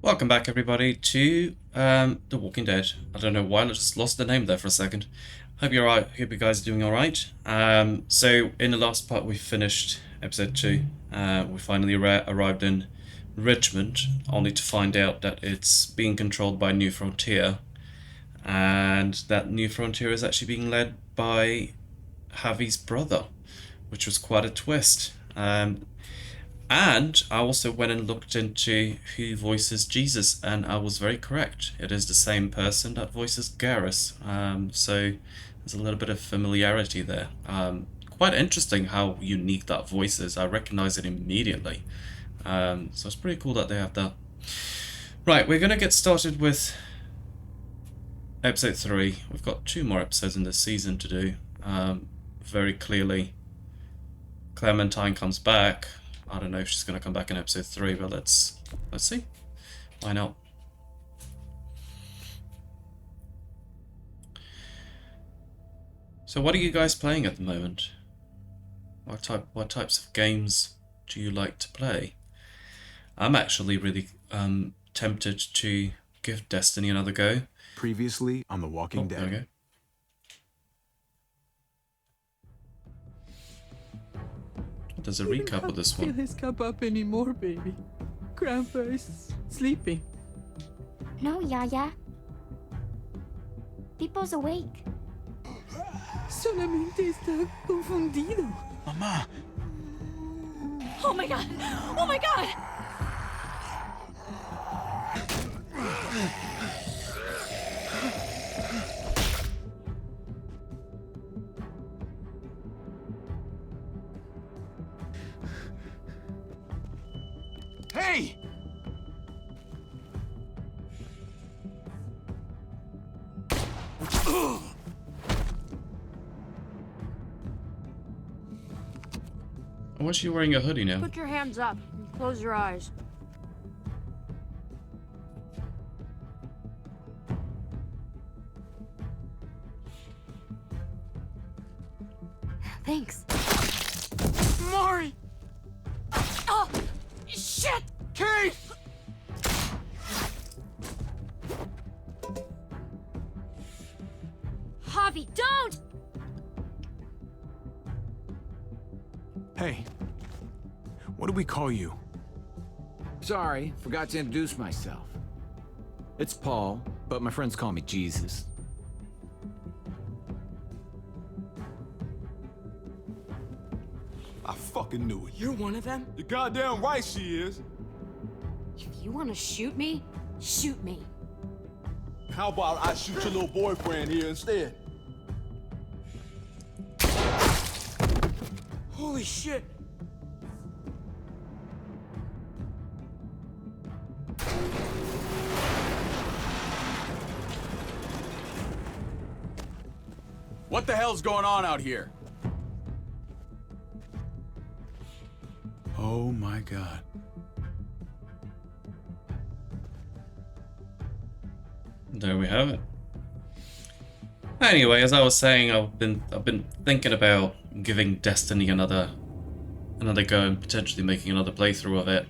Welcome back, everybody, to The Walking Dead. I don't know why I just lost the name there for a second. Hope you're alright. Hope you guys are doing alright. So in the last part, we finished episode 2. We finally arrived in Richmond, only to find out that it's being controlled by New Frontier, and that New Frontier is actually being led by Javi's brother, which was quite a twist. And I also went and looked into who voices Jesus, and I was very correct. It is the same person that voices Garrus. So there's a little bit of familiarity there. Quite interesting how unique that voice is. I recognize it immediately. So it's pretty cool that they have that. Right, we're going to get started with episode 3. We've got 2 more episodes in this season to do. Very clearly, Clementine comes back. I don't know if she's going to come back in episode 3, but let's see. Why not? So what are you guys playing at the moment? What types of games do you like to play? I'm actually really tempted to give Destiny another go. Previously on The Walking Dead. Okay. There's a recap of this one. I can't feel his cup up anymore, baby. Grandpa is sleeping. No, Yaya. Pipo's awake. Solamente está confundido. Mamá. Oh my god! Oh my god! Hey! Why is she wearing a hoodie now? Put your hands up and close your eyes. Thanks. Mari! Oh! Shit! Kate! Javi, don't! Hey. What do we call you? Sorry, forgot to introduce myself. It's Paul, but my friends call me Jesus. I fucking knew it. You're one of them? You're goddamn right she is. If you want to shoot me, shoot me. How about I shoot your little boyfriend here instead? Holy shit! What the hell's going on out here? Oh my god. There we have it. Anyway, as I was saying, I've been thinking about giving Destiny another go and potentially making another playthrough of it.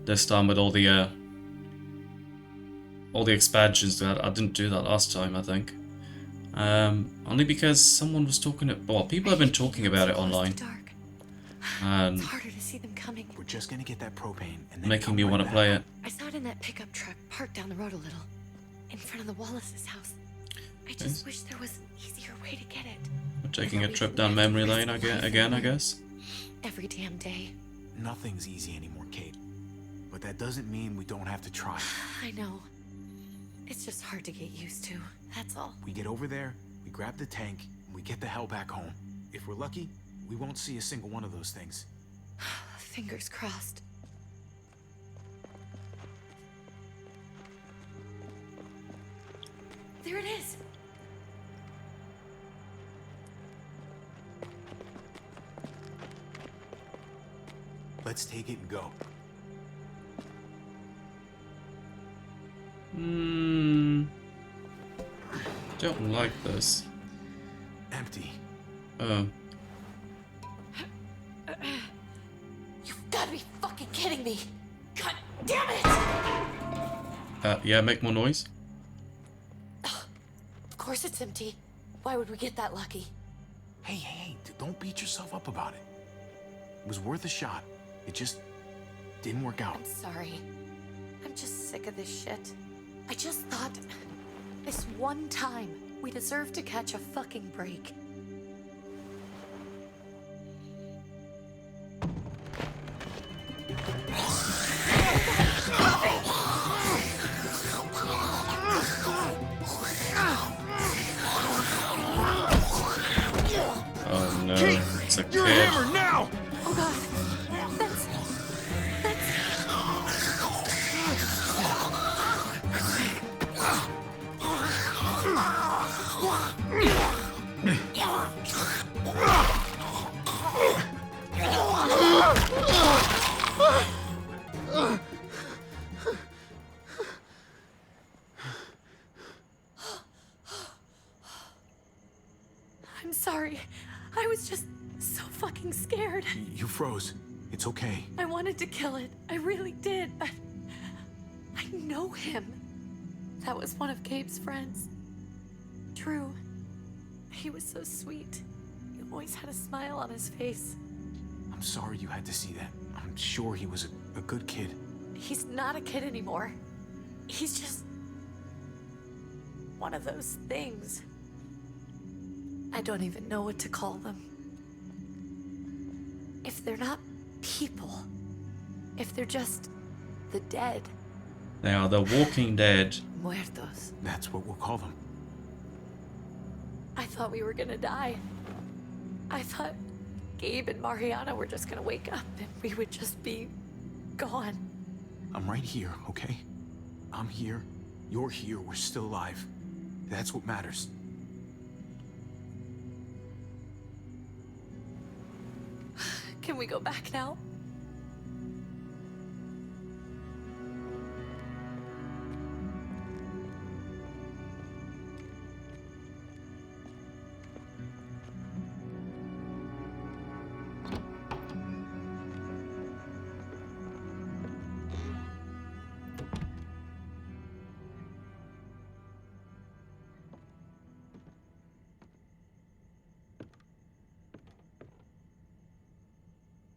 This time with all the expansions. That I didn't do that last time, I think. Only because someone was talking. People have been talking about it online. Dark. And It's harder to see them coming. We're just gonna get that propane and then making come me right want to back. play it. I saw it in that pickup truck parked down the road a little, in front of the Wallace's house. I just wish there was an easier way to get it. We're taking a trip down memory lane again, I guess. Every damn day. Nothing's easy anymore, Kate. But that doesn't mean we don't have to try. I know. It's just hard to get used to. That's all. We get over there, we grab the tank, and we get the hell back home. If we're lucky, we won't see a single one of those things. Fingers crossed. There it is. Let's take it and go. Don't like this. Empty. Oh. You've got to be fucking kidding me. God damn it! Yeah, make more noise. Of course it's empty. Why would we get that lucky? Hey, don't beat yourself up about it. It was worth a shot. It just didn't work out. I'm sorry. I'm just sick of this shit. I just thought this one time we deserve to catch a fucking break. Oh no, it's a kid. Your hammer now! Oh god. That's I'm sorry. I was just so fucking scared. You froze. It's okay. I wanted to kill it. I really did. I know him. That was one of Gabe's friends. Drew. He was so sweet. He always had a smile on his face. I'm sorry you had to see that. I'm sure he was a good kid. He's not a kid anymore. He's just one of those things. I don't even know what to call them. If they're not people, if they're just the dead. They are the Walking Dead. Muertos. That's what we'll call them. I thought we were gonna die. I thought Gabe and Mariana were just gonna wake up and we would just be gone. I'm right here, okay? I'm here. You're here. We're still alive. That's what matters. Can we go back now?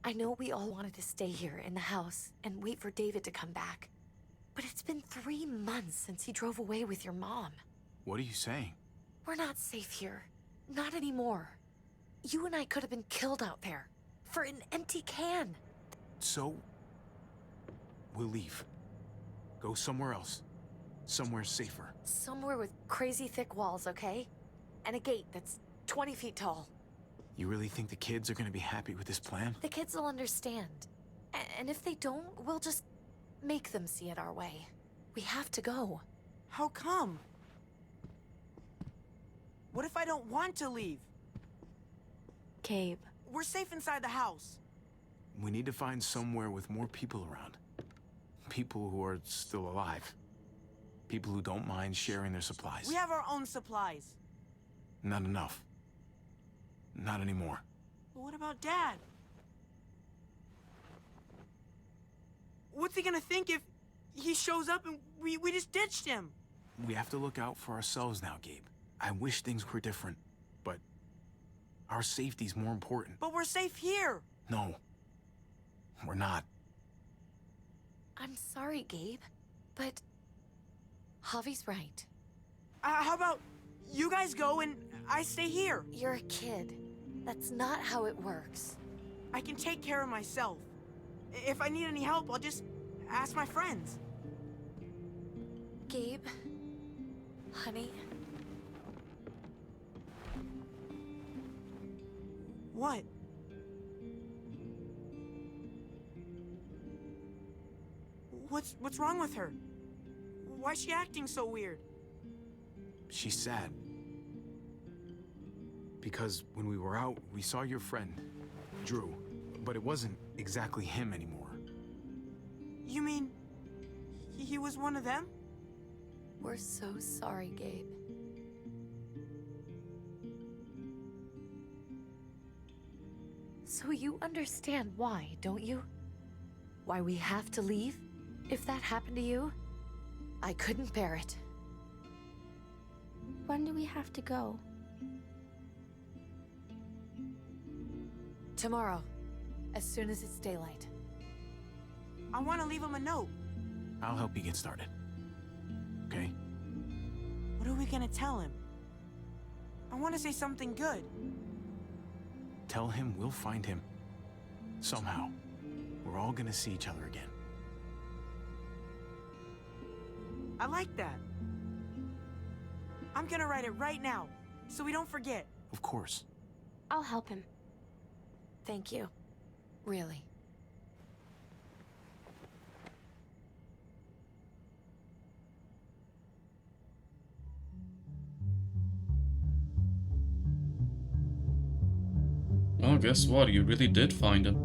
I know we all wanted to stay here in the house and wait for David to come back. But it's been 3 months since he drove away with your mom. What are you saying? We're not safe here. Not anymore. You and I could have been killed out there. For an empty can. So, we'll leave. Go somewhere else. Somewhere safer. Somewhere with crazy thick walls, okay? And a gate that's 20 feet tall. You really think the kids are gonna be happy with this plan? The kids will understand. And if they don't, we'll just make them see it our way. We have to go. How come? What if I don't want to leave? Gabe. We're safe inside the house. We need to find somewhere with more people around. People who are still alive. People who don't mind sharing their supplies. We have our own supplies. Not enough. Not anymore. But what about Dad? What's he gonna think if he shows up and we just ditched him? We have to look out for ourselves now, Gabe. I wish things were different, but our safety's more important. But we're safe here. No, we're not. I'm sorry, Gabe, but Javi's right. How about you guys go and I stay here? You're a kid. That's not how it works. I can take care of myself. If I need any help, I'll just ask my friends. Gabe, honey. What? What's wrong with her? Why's she acting so weird? She's sad. Because when we were out, we saw your friend, Drew. But it wasn't exactly him anymore. You mean he was one of them? We're so sorry, Gabe. So you understand why, don't you? Why we have to leave? If that happened to you? I couldn't bear it. When do we have to go? Tomorrow, as soon as it's daylight. I want to leave him a note. I'll help you get started. Okay? What are we gonna tell him? I want to say something good. Tell him we'll find him. Somehow. We're all gonna see each other again. I like that. I'm gonna write it right now, so we don't forget. Of course. I'll help him. Thank you. Really. Well, guess what? You really did find him.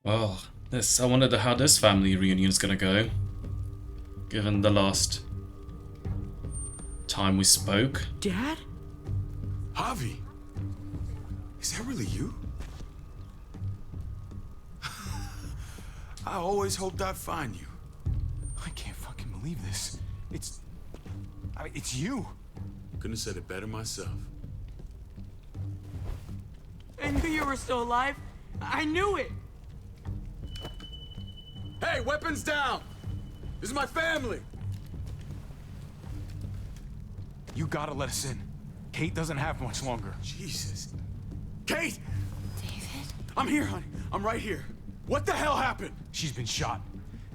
Well, I wonder how this family reunion is gonna go, given the last time we spoke. Dad? Javi, is that really you? I always hoped I'd find you. I can't fucking believe this. It's you. Couldn't have said it better myself. I knew you were still alive. I knew it. Hey, weapons down! This is my family! You gotta let us in. Kate doesn't have much longer. Jesus. Kate! David? I'm here, honey. I'm right here. What the hell happened? She's been shot.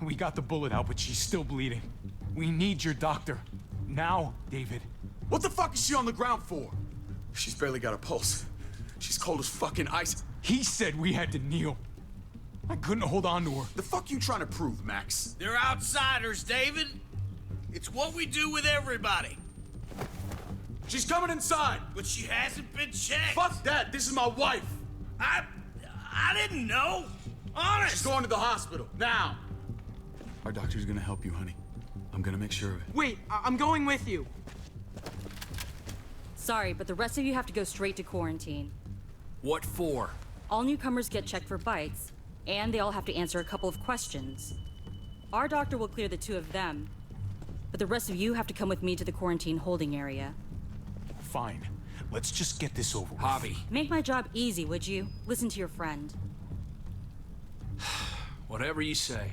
We got the bullet out, but she's still bleeding. We need your doctor. Now, David. What the fuck is she on the ground for? She's barely got a pulse. She's cold as fucking ice. He said we had to kneel. I couldn't hold on to her. The fuck you trying to prove, Max? They're outsiders, David. It's what we do with everybody. She's coming inside. But she hasn't been checked. Fuck that. This is my wife. I didn't know. Honest. She's going to the hospital now. Our doctor's gonna help you, honey. I'm gonna make sure of it. Wait, I'm going with you. Sorry, but the rest of you have to go straight to quarantine. What for? All newcomers get checked for bites, and they all have to answer a couple of questions. Our doctor will clear the two of them, but the rest of you have to come with me to the quarantine holding area. Fine. Let's just get this over with. Javi. Make my job easy, would you? Listen to your friend. Whatever you say.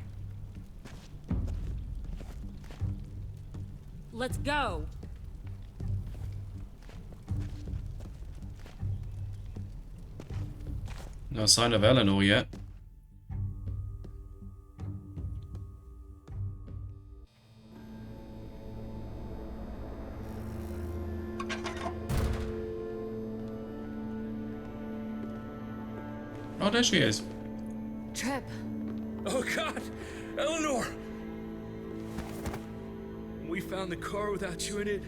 Let's go! No sign of Eleanor yet. Oh, there she is. Trip. Oh God, Eleanor! When we found the car without you in it,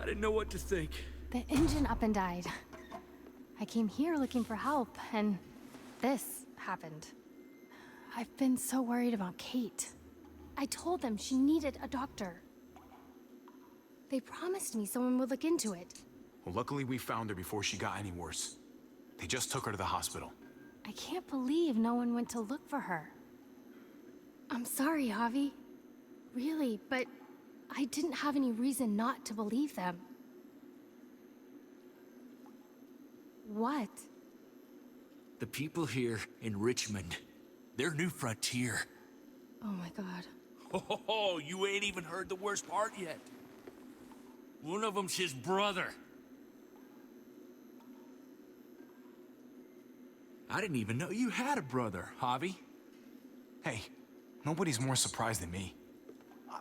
I didn't know what to think. The engine up and died. I came here looking for help, and this happened. I've been so worried about Kate. I told them she needed a doctor. They promised me someone would look into it. Well, luckily we found her before she got any worse. They just took her to the hospital. I can't believe no one went to look for her. I'm sorry, Javi. Really, but I didn't have any reason not to believe them. What? The people here in Richmond, their new frontier. Oh my God. Oh, you ain't even heard the worst part yet. One of them's his brother. I didn't even know you had a brother, Javi. Hey, nobody's more surprised than me.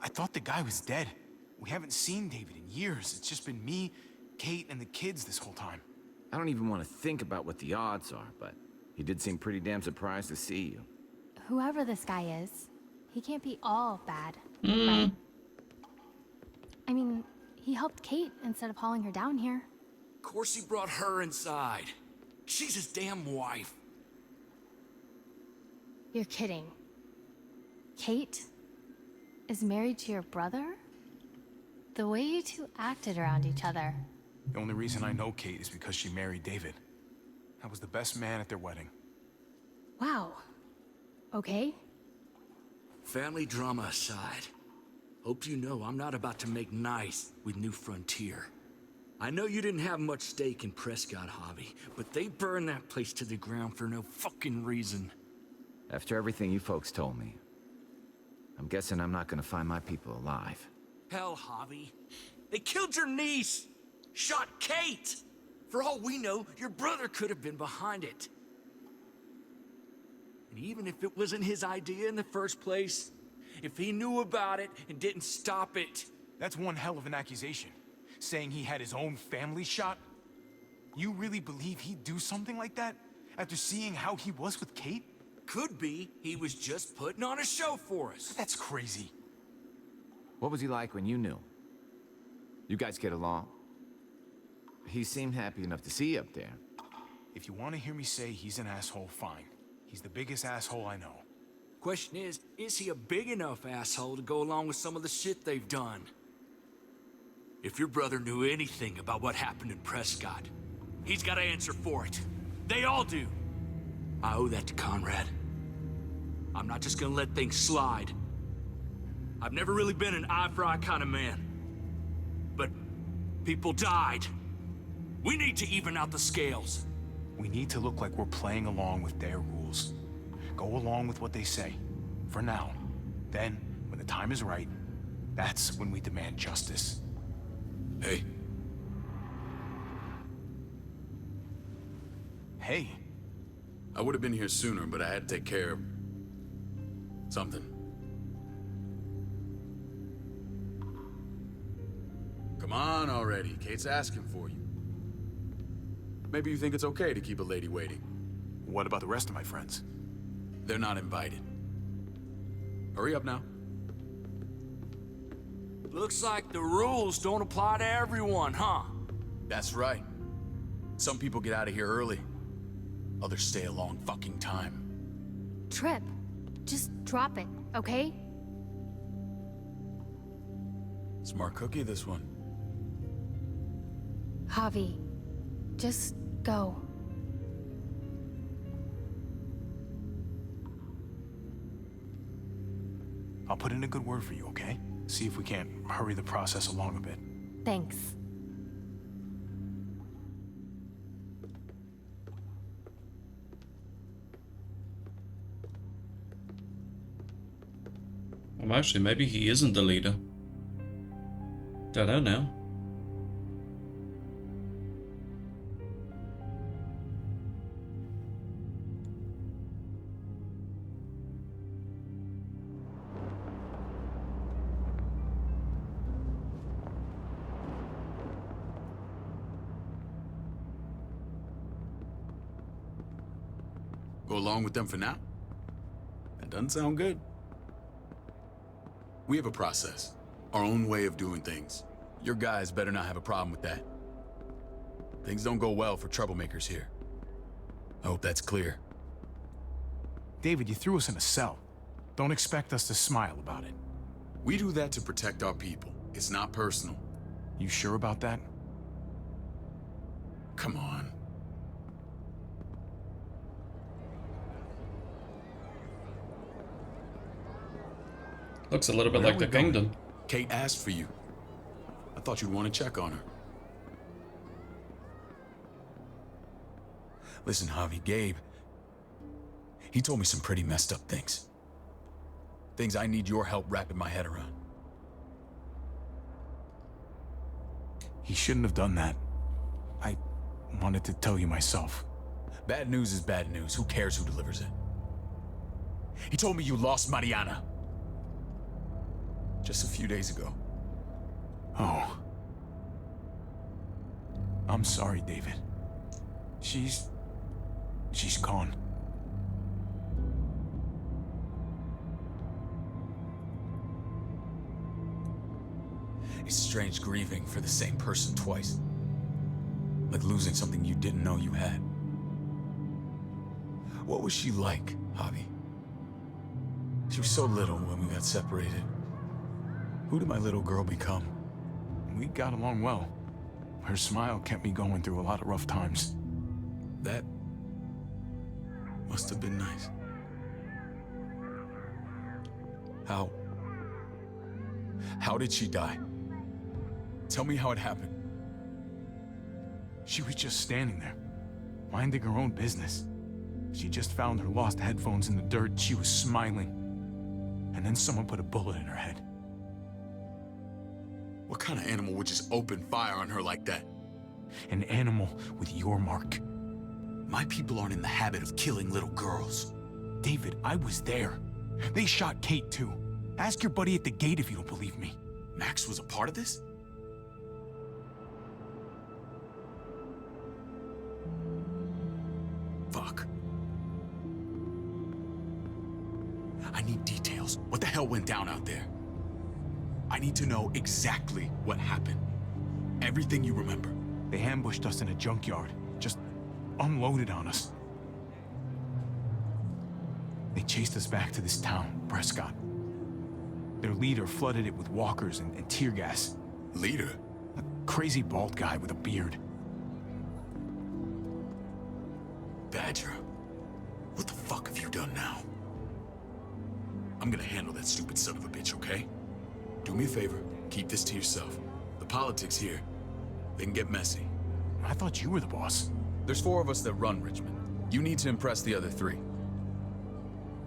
I thought the guy was dead. We haven't seen David in years. It's just been me, Kate, and the kids this whole time. I don't even want to think about what the odds are, but he did seem pretty damn surprised to see you. Whoever this guy is, he can't be all bad. Hmm. Right? I mean, he helped Kate instead of hauling her down here. Of course he brought her inside. She's his damn wife. You're kidding. Kate is married to your brother? The way you two acted around each other. The only reason I know Kate is because she married David. I was the best man at their wedding. Wow. Okay. Family drama aside, hope you know I'm not about to make nice with New Frontier. I know you didn't have much stake in Prescott, Javi, but they burned that place to the ground for no fucking reason. After everything you folks told me, I'm guessing I'm not gonna find my people alive. Hell, Javi. They killed your niece! Shot Kate! For all we know, your brother could have been behind it. And even if it wasn't his idea in the first place, if he knew about it and didn't stop it... That's one hell of an accusation. Saying he had his own family shot? You really believe he'd do something like that? After seeing how he was with Kate? Could be he was just putting on a show for us. That's crazy. What was he like when you knew? You guys get along? He seemed happy enough to see you up there. If you want to hear me say he's an asshole, fine. He's the biggest asshole I know. Question is he a big enough asshole to go along with some of the shit they've done? If your brother knew anything about what happened in Prescott, he's got to answer for it. They all do. I owe that to Conrad. I'm not just gonna let things slide. I've never really been an eye-for-eye kind of man. But people died. We need to even out the scales. We need to look like we're playing along with their rules. Go along with what they say. For now. Then, when the time is right, that's when we demand justice. Hey. Hey. I would have been here sooner, but I had to take care of... something. Come on already. Kate's asking for you. Maybe you think it's okay to keep a lady waiting. What about the rest of my friends? They're not invited. Hurry up now. Looks like the rules don't apply to everyone, huh? That's right. Some people get out of here early. Others stay a long fucking time. Trip, just drop it, okay? Smart cookie, this one. Javi, just go. I'll put in a good word for you, okay? See if we can't hurry the process along a bit. Thanks. Well, actually, maybe he isn't the leader. Don't know now. Go along with them for now? That doesn't sound good. We have a process, our own way of doing things. Your guys better not have a problem with that. Things don't go well for troublemakers here. I hope that's clear. David, you threw us in a cell. Don't expect us to smile about it. We do that to protect our people. It's not personal. You sure about that? Come on. Looks a little bit Where like are the we going? Kingdom. Kate asked for you. I thought you'd want to check on her. Listen, Javi, Gabe, he told me some pretty messed up things. Things I need your help wrapping my head around. He shouldn't have done that. I wanted to tell you myself. Bad news is bad news. Who cares who delivers it? He told me you lost Mariana. Just a few days ago. Oh. I'm sorry, David. She's gone. It's strange grieving for the same person twice. Like losing something you didn't know you had. What was she like, Javi? She was so little when we got separated. Who did my little girl become? We got along well. Her smile kept me going through a lot of rough times. That must have been nice. How did she die? Tell me how it happened. She was just standing there, minding her own business. She just found her lost headphones in the dirt. She was smiling. And then someone put a bullet in her head. What kind of animal would just open fire on her like that? An animal with your mark. My people aren't in the habit of killing little girls. David, I was there. They shot Kate too. Ask your buddy at the gate if you don't believe me. Max was a part of this? Fuck. I need details. What the hell went down out there? I need to know exactly what happened. Everything you remember. They ambushed us in a junkyard. Just unloaded on us. They chased us back to this town, Prescott. Their leader flooded it with walkers and tear gas. Leader? A crazy bald guy with a beard. Badger, what the fuck have you done now? I'm gonna handle that stupid son of a bitch, okay? Do me a favor, keep this to yourself. The politics here, they can get messy. I thought you were the boss. There's 4 of us that run Richmond. You need to impress the other 3.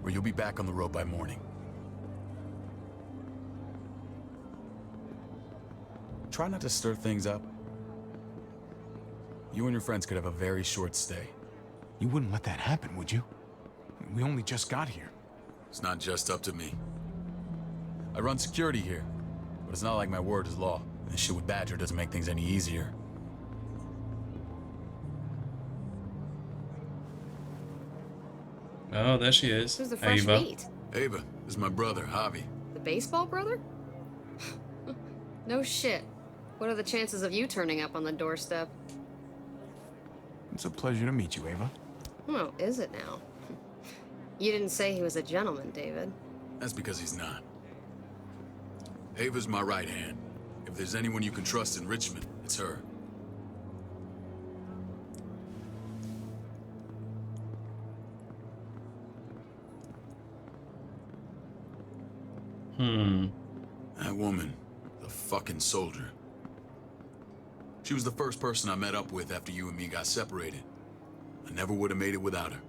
Or you'll be back on the road by morning. Try not to stir things up. You and your friends could have a very short stay. You wouldn't let that happen, would you? We only just got here. It's not just up to me. I run security here, but it's not like my word is law. This shit with Badger doesn't make things any easier. Oh, there she is. Who's the fresh Ava. meat? Ava, this is my brother, Javi. The baseball brother? No shit. What are the chances of you turning up on the doorstep? It's a pleasure to meet you, Ava. Oh, is it now? You didn't say he was a gentleman, David. That's because he's not. Ava's my right hand. If there's anyone you can trust in Richmond, it's her. That woman, the fucking soldier. She was the first person I met up with after you and me got separated. I never would have made it without her.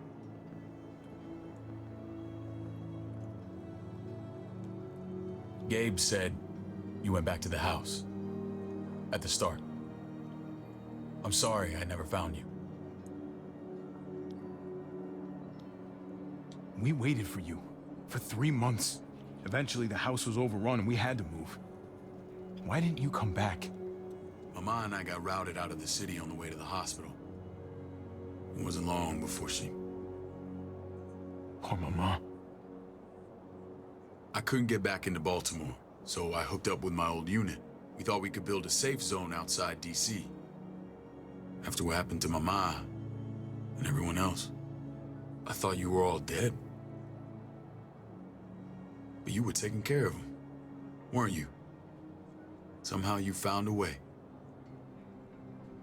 Gabe said you went back to the house. At the start. I'm sorry I never found you. We waited for you. For 3 months. Eventually the house was overrun and we had to move. Why didn't you come back? Mama and I got routed out of the city on the way to the hospital. It wasn't long before she... Poor Mama. I couldn't get back into Baltimore, so I hooked up with my old unit. We thought we could build a safe zone outside D.C. After what happened to my ma and everyone else, I thought you were all dead. But you were taking care of them, weren't you? Somehow you found a way.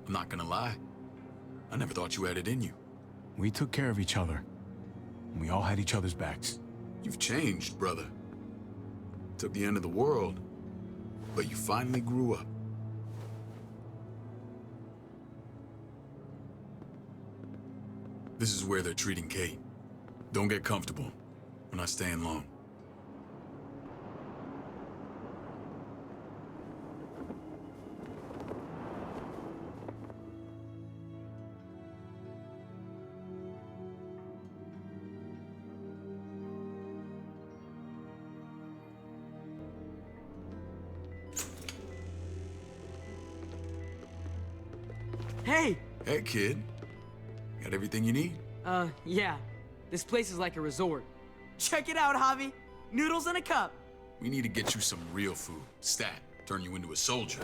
I'm not gonna lie. I never thought you had it in you. We took care of each other. And we all had each other's backs. You've changed, brother. Took the end of the world, but you finally grew up. This is where they're treating Kate. Don't get comfortable. We're not staying long. Hey! Hey, kid. Got everything you need? Yeah. This place is like a resort. Check it out, Javi. Noodles in a cup. We need to get you some real food. Stat. Turn you into a soldier.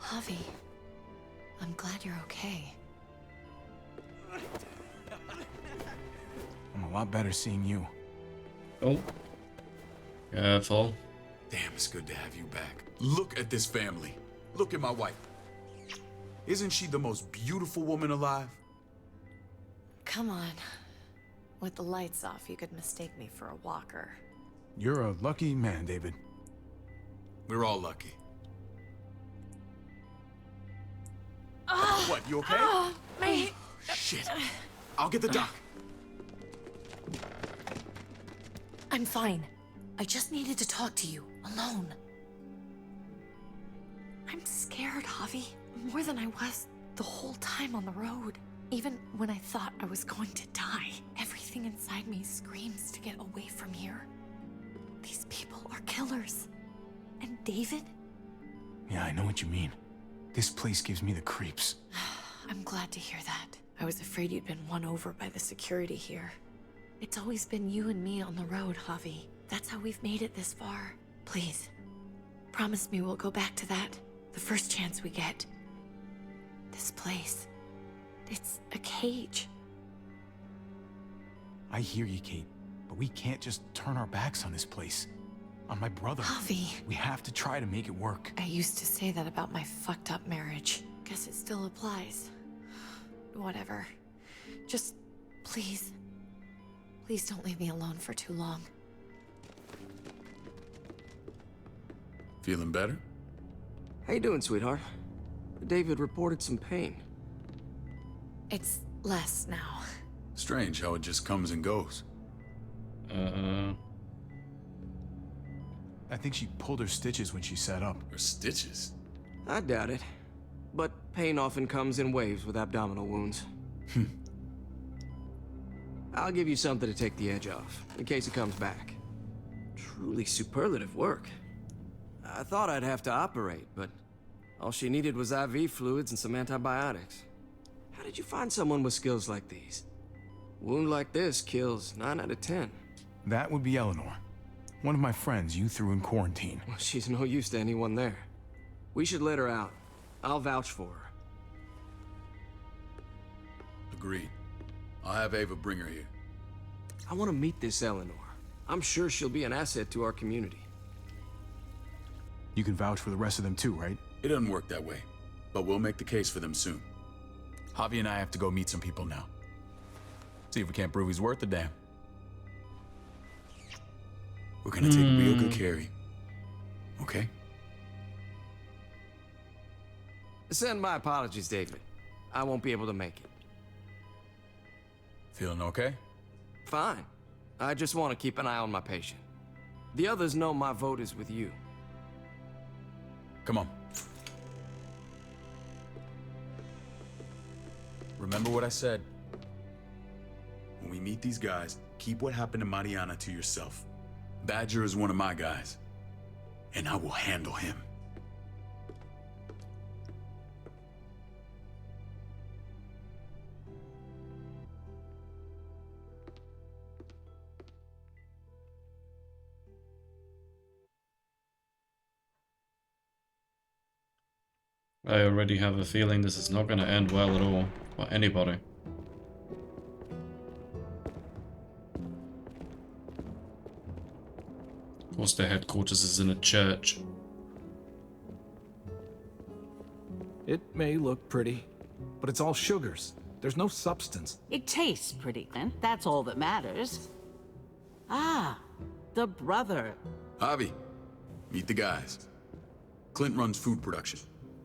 Javi, I'm glad you're okay. I'm a lot better seeing you. Oh. Careful. Damn, it's good to have you back. Look at this family. Look at my wife. Isn't she the most beautiful woman alive? Come on. With the lights off, you could mistake me for a walker. You're a lucky man, David. We're all lucky. What, you okay? My... Shit. I'll get the doc. I'm fine. I just needed to talk to you, alone. I'm scared, Javi. More than I was the whole time on the road. Even when I thought I was going to die, everything inside me screams to get away from here. These people are killers. And David? Yeah, I know what you mean. This place gives me the creeps. I'm glad to hear that. I was afraid you'd been won over by the security here. It's always been you and me on the road, Javi. That's how we've made it this far. Please, promise me we'll go back to that the first chance we get. This place, it's a cage. I hear you, Kate, but we can't just turn our backs on this place. On my brother. Javi. We have to try to make it work. I used to say that about my fucked up marriage. Guess it still applies. Whatever. Just, please. Please don't leave me alone for too long. Feeling better? How you doing, sweetheart? David reported some pain. It's less now. Strange how it just comes and goes. I think she pulled her stitches when she sat up. Her stitches? I doubt it. But pain often comes in waves with abdominal wounds. I'll give you something to take the edge off, in case it comes back. Truly superlative work. I thought I'd have to operate, but all she needed was IV fluids and some antibiotics. How did you find someone with skills like these? Wound like this kills 9 out of 10. That would be Eleanor. One of my friends you threw in quarantine. Well, she's no use to anyone there. We should let her out. I'll vouch for her. Agreed. I'll have Ava bring her here. I want to meet this Eleanor. I'm sure she'll be an asset to our community. You can vouch for the rest of them too, right? It doesn't work that way, but we'll make the case for them soon. Javi and I have to go meet some people now. See if we can't prove he's worth the damn. We're gonna take real good care of you. Okay? Send my apologies, David. I won't be able to make it. Feeling okay? Fine. I just want to keep an eye on my patient. The others know my vote is with you. Come on. Remember what I said. When we meet these guys, keep what happened to Mariana to yourself. Badger is one of my guys, and I will handle him. I already have a feeling this is not going to end well at all for anybody. Of course, their headquarters is in a church. It may look pretty, but it's all sugars. There's no substance. It tastes pretty, Clint. That's all that matters. Ah, the brother. Javi, meet the guys. Clint runs food production.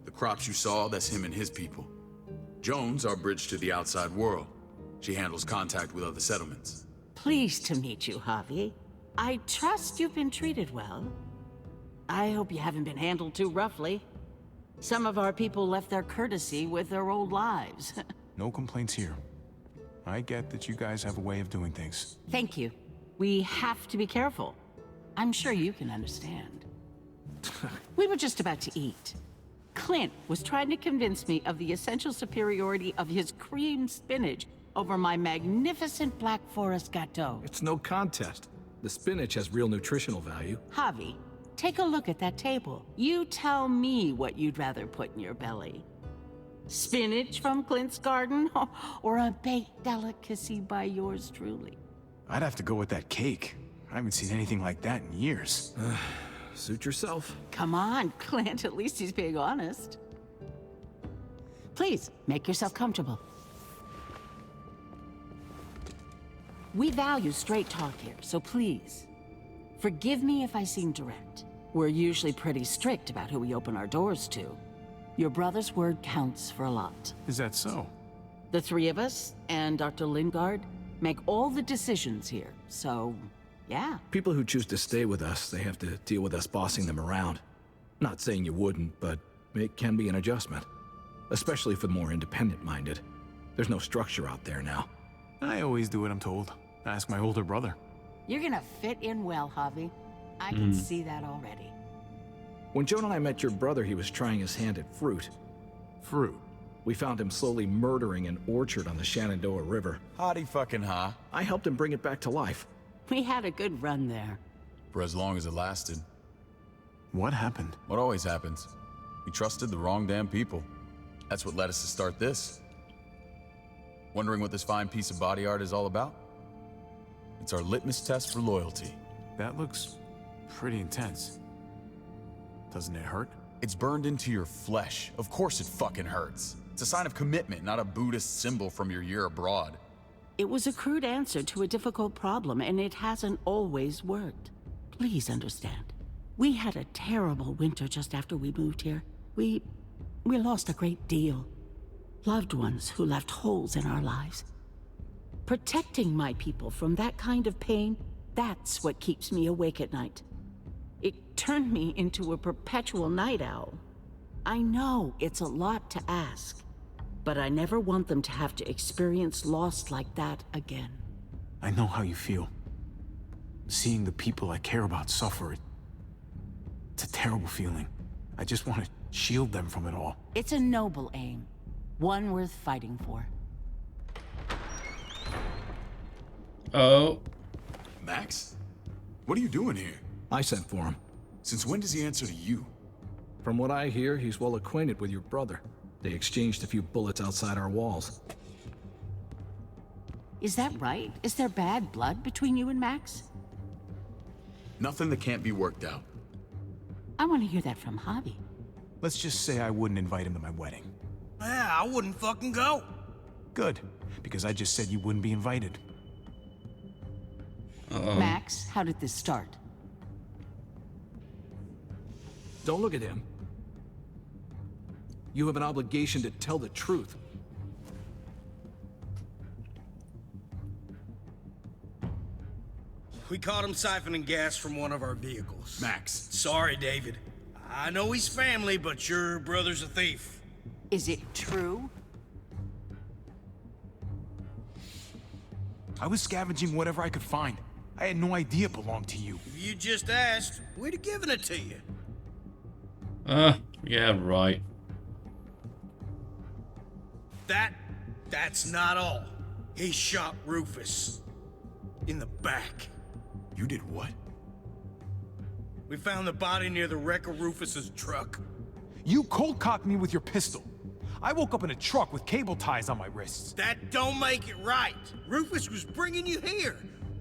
The crops you saw, that's him and his people. Jones, our bridge to the outside world. She handles contact with other settlements. Pleased to meet you, Javi. I trust you've been treated well. I hope you haven't been handled too roughly. Some of our people left their courtesy with their old lives. No complaints here. I get that you guys have a way of doing things. Thank you. We have to be careful. I'm sure you can understand. We were just about to eat. Clint was trying to convince me of the essential superiority of his cream spinach over my magnificent Black Forest gâteau. It's no contest. The spinach has real nutritional value. Javi, take a look at that table. You tell me what you'd rather put in your belly. Spinach from Clint's garden, or a baked delicacy by yours truly? I'd have to go with that cake. I haven't seen anything like that in years. Suit yourself. Come on, Clint, at least he's being honest. Please, make yourself comfortable. We value straight talk here, so please, forgive me if I seem direct. We're usually pretty strict about who we open our doors to. Your brother's word counts for a lot. Is that so? The three of us and Dr. Lingard make all the decisions here, so yeah. People who choose to stay with us, they have to deal with us bossing them around. Not saying you wouldn't, but it can be an adjustment. Especially for the more independent-minded. There's no structure out there now. I always do what I'm told. Ask my older brother. You're gonna fit in well, Javi. I can see that already. When Joan and I met your brother, he was trying his hand at fruit. Fruit? We found him slowly murdering an orchard on the Shenandoah River. Howdy fucking ha. I helped him bring it back to life. We had a good run there. For as long as it lasted. What happened? What always happens. We trusted the wrong damn people. That's what led us to start this. Wondering what this fine piece of body art is all about? It's our litmus test for loyalty. That looks pretty intense. Doesn't it hurt? It's burned into your flesh. Of course it fucking hurts. It's a sign of commitment, not a Buddhist symbol from your year abroad. It was a crude answer to a difficult problem, and it hasn't always worked. Please understand. We had a terrible winter just after we moved here. We lost a great deal. Loved ones who left holes in our lives. Protecting my people from that kind of pain, that's what keeps me awake at night. It turned me into a perpetual night owl. I know it's a lot to ask, but I never want them to have to experience loss like that again. I know how you feel. Seeing the people I care about suffer, it's a terrible feeling. I just want to shield them from it all. It's a noble aim, one worth fighting for. Oh. Max? What are you doing here? I sent for him. Since when does he answer to you? From what I hear, he's well acquainted with your brother. They exchanged a few bullets outside our walls. Is that right? Is there bad blood between you and Max? Nothing that can't be worked out. I want to hear that from Javi. Let's just say I wouldn't invite him to my wedding. Yeah, I wouldn't fucking go. Good, because I just said you wouldn't be invited. Max, how did this start? Don't look at him. You have an obligation to tell the truth. We caught him siphoning gas from one of our vehicles. Max. Sorry, David. I know he's family, but your brother's a thief. Is it true? I was scavenging whatever I could find. I had no idea it belonged to you. If you just asked, we'd have given it to you. Yeah, right. That's not all. He shot Rufus. In the back. You did what? We found the body near the wreck of Rufus's truck. You cold-cocked me with your pistol. I woke up in a truck with cable ties on my wrists. That don't make it right. Rufus was bringing you here.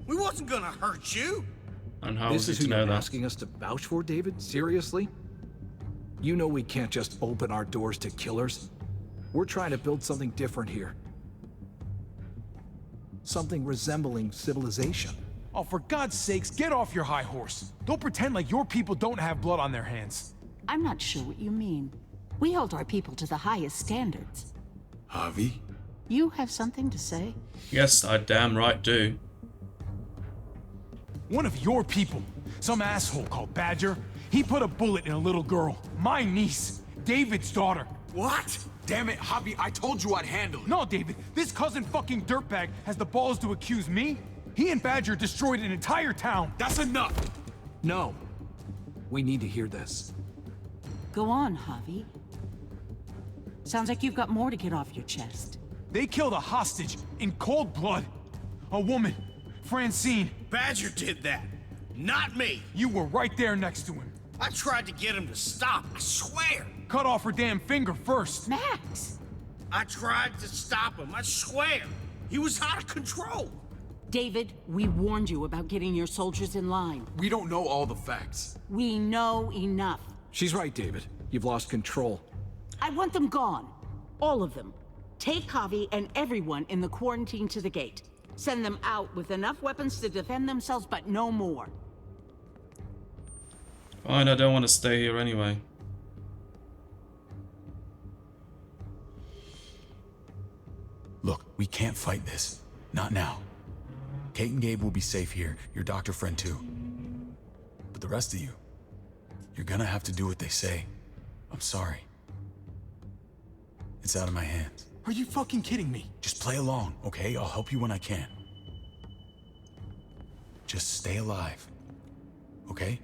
We wasn't gonna hurt you. And how This was is he who to know you're that? asking us to vouch for, David? Seriously? You know we can't just open our doors to killers. We're trying to build something different here. Something resembling civilization. Oh, for God's sakes, get off your high horse. Don't pretend like your people don't have blood on their hands. I'm not sure what you mean. We hold our people to the highest standards. Javi? You have something to say? Yes, I damn right do. One of your people, some asshole called Badger, he put a bullet in a little girl, my niece, David's daughter. What? Damn it, Javi, I told you I'd handle it. No, David, this cousin fucking dirtbag has the balls to accuse me? He and Badger destroyed an entire town. That's enough! No. We need to hear this. Go on, Javi. Sounds like you've got more to get off your chest. They killed a hostage in cold blood. A woman, Francine. Badger did that, not me. You were right there next to him. I tried to get him to stop, I swear. Cut off her damn finger first. Max! I tried to stop him, I swear. He was out of control. David, we warned you about getting your soldiers in line. We don't know all the facts. We know enough. She's right, David. You've lost control. I want them gone. All of them. Take Javi and everyone in the quarantine to the gate. Send them out with enough weapons to defend themselves, but no more. Fine, I don't want to stay here anyway. Look, we can't fight this. Not now. Kate and Gabe will be safe here, your doctor friend too. But the rest of you, you're gonna have to do what they say. I'm sorry. It's out of my hands. Are you fucking kidding me? Just play along, okay? I'll help you when I can. Just stay alive, okay?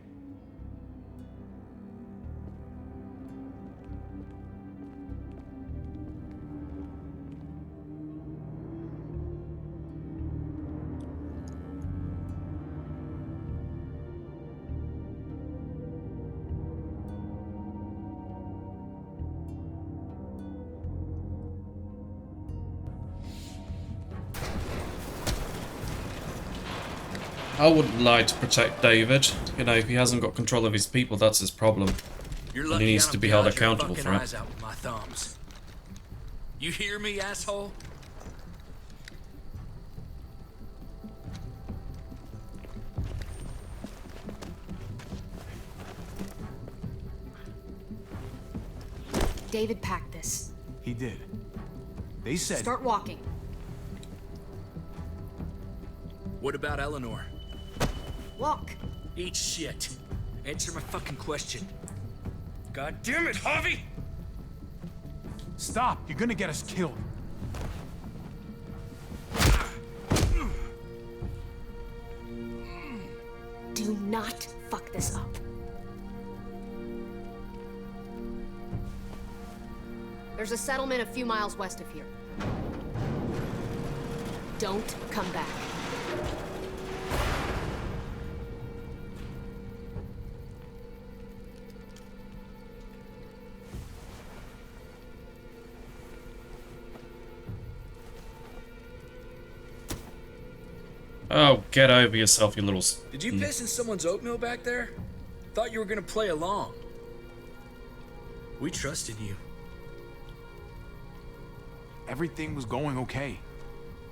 I wouldn't lie to protect David. You know, if he hasn't got control of his people, that's his problem. You're And lucky he needs I to don't be held gouge your accountable fucking for it. eyes out with my thumbs. You hear me, asshole? David packed this. He did. They said... Start walking. What about Eleanor? Walk. Eat shit. Answer my fucking question. God damn it, Javi! Stop, you're gonna get us killed. Do not fuck this up. There's a settlement a few miles west of here. Don't come back. Oh, get over yourself, you little... Did you piss in someone's oatmeal back there? Thought you were gonna play along. We trusted you. Everything was going okay.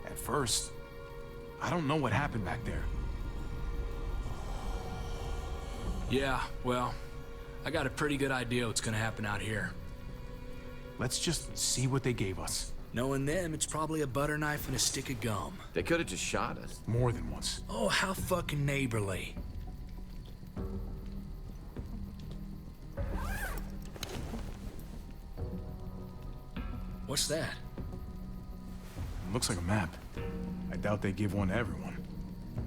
At first. I don't know what happened back there. Yeah, well, I got a pretty good idea what's gonna happen out here. Let's just see what they gave us. Knowing them, it's probably a butter knife and a stick of gum. They could have just shot us. More than once. Oh, how fucking neighborly. What's that? Looks like a map. I doubt they give one to everyone.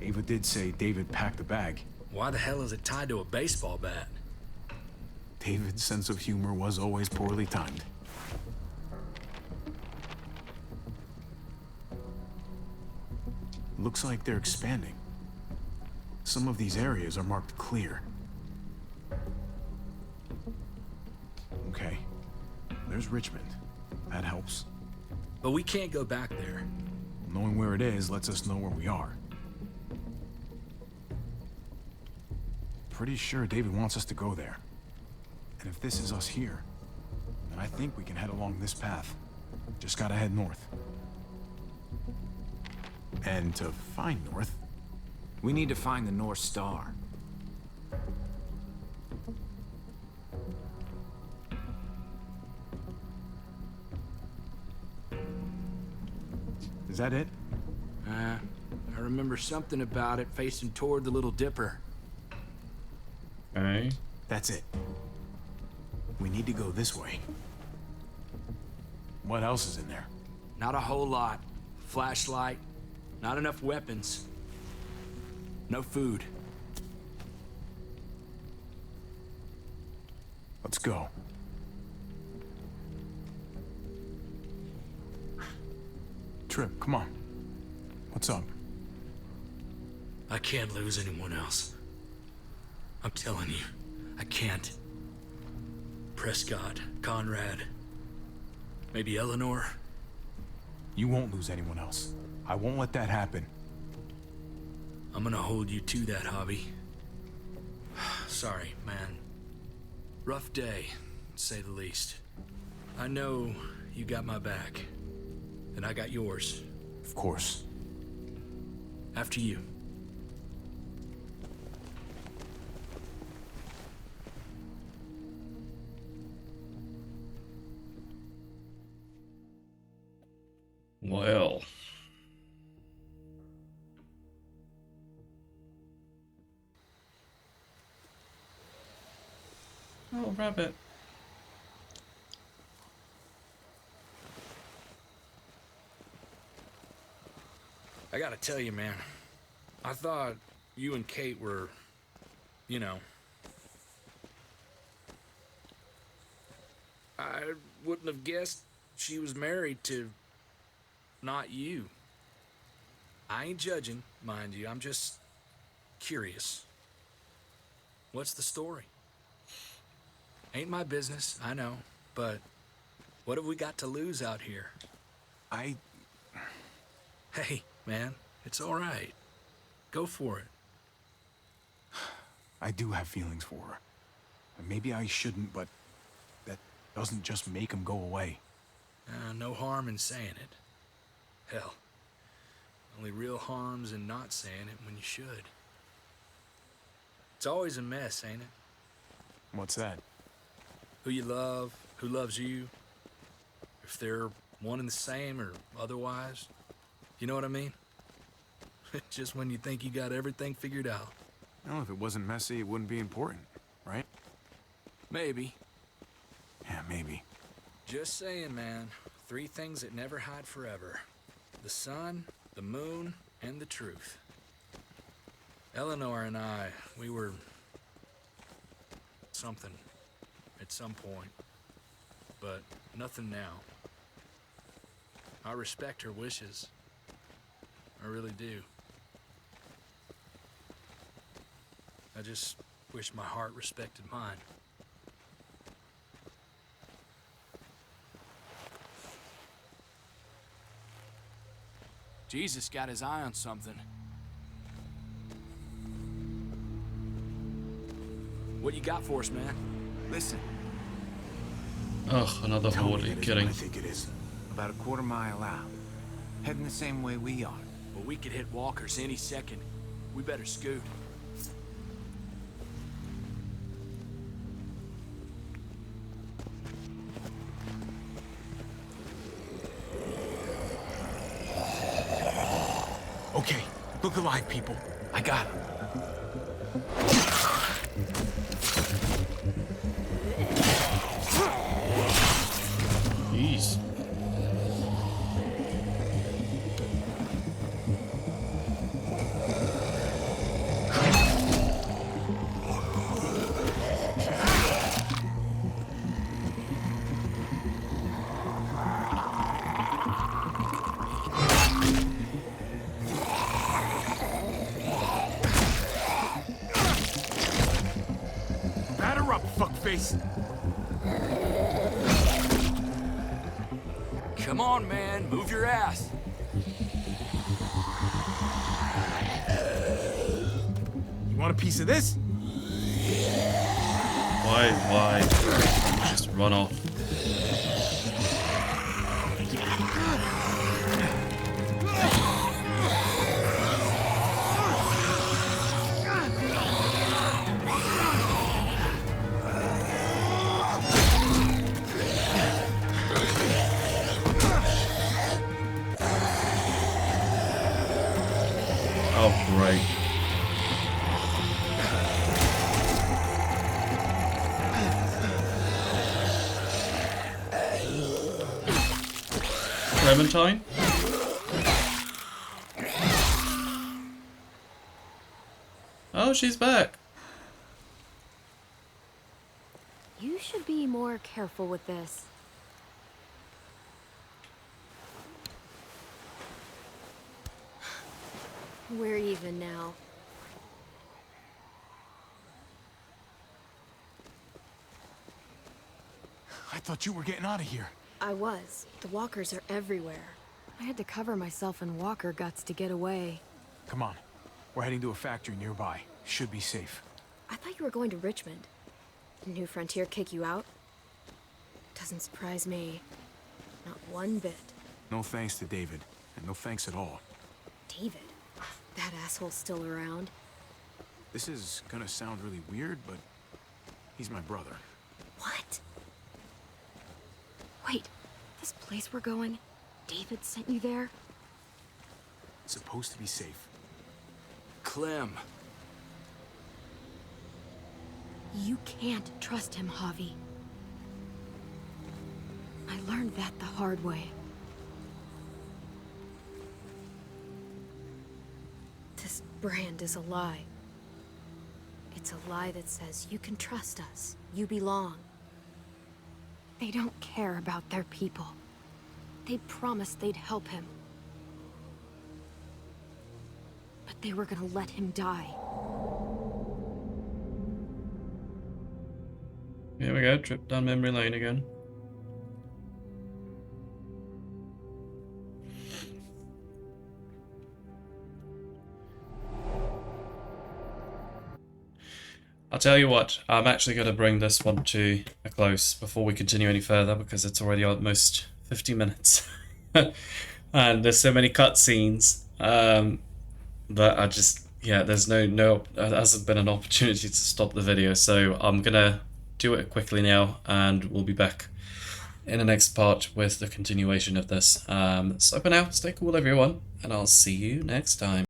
Ava did say David packed the bag. Why the hell is it tied to a baseball bat? David's sense of humor was always poorly timed. Looks like they're expanding. Some of these areas are marked clear. Okay. there's Richmond. That helps. But we can't go back there. Knowing where it is lets us know where we are. Pretty sure David wants us to go there. And if this is us here, then I think we can head along this path. Just gotta head north. And to find north, we need to find the North Star. Is that it? I remember something about it facing toward the Little Dipper. Okay. That's it. We need to go this way. What else is in there? Not a whole lot. Flashlight, not enough weapons. No food. Let's go. Trip, come on. What's up? I can't lose anyone else. I'm telling you, I can't. Prescott, Conrad, maybe Eleanor. You won't lose anyone else. I won't let that happen. I'm gonna hold you to that, Hobby. Sorry, man. Rough day, to say the least. I know you got my back, and I got yours. Of course. After you. Well. Oh, rabbit. I gotta tell you, man. I thought you and Kate were, you know... I wouldn't have guessed she was married to... not you. I ain't judging, mind you. I'm just curious. What's the story? Ain't my business, I know, but what have we got to lose out here? Hey, man, it's all right. Go for it. I do have feelings for her. And maybe I shouldn't, but that doesn't just make them go away. No harm in saying it. Hell, only real harm's in not saying it when you should. It's always a mess, ain't it? What's that? Who you love, who loves you, if they're one and the same or otherwise. You know what I mean? Just when you think you got everything figured out. No, if it wasn't messy, it wouldn't be important, right? Maybe. Yeah, maybe. Just saying, man. 3 things that never hide forever. The sun, the moon, and the truth. Eleanor and I, we were... something. At some point. But nothing now. I respect her wishes. I really do. I just wish my heart respected mine. Jesus got his eye on something. What you got for us, man? Listen. Ugh, another horde. Are you kidding? I think it is. About a quarter mile out. Heading the same way we are. Well, we could hit walkers any second. We better scoot. Okay, look alive, people. I got him. Jeez. Batter up, fuckface. Come on, man, move your ass. You want a piece of this? Why? Just run off. Oh, great. Clementine? Oh, she's back. You should be more careful with this. We're even now. I thought you were getting out of here. I was. The walkers are everywhere. I had to cover myself in walker guts to get away. Come on. We're heading to a factory nearby. Should be safe. I thought you were going to Richmond. Did New Frontier kick you out? Doesn't surprise me. Not one bit. No thanks to David. And no thanks at all. David? That asshole's still around. This is gonna sound really weird, but he's my brother. What? Wait, this place we're going, David sent you there? It's supposed to be safe. Clem. You can't trust him, Javi. I learned that the hard way. This brand is a lie. It's a lie that says you can trust us, you belong. They don't care about their people. They promised they'd help him. But they were gonna let him die. Here we go, trip down memory lane again. I'll tell you what, I'm actually going to bring this one to a close before we continue any further because it's already almost 50 minutes. And there's so many cutscenes that I just, yeah, there's there hasn't been an opportunity to stop the video. So I'm going to do it quickly now and we'll be back in the next part with the continuation of this. So for now, stay cool everyone, and I'll see you next time.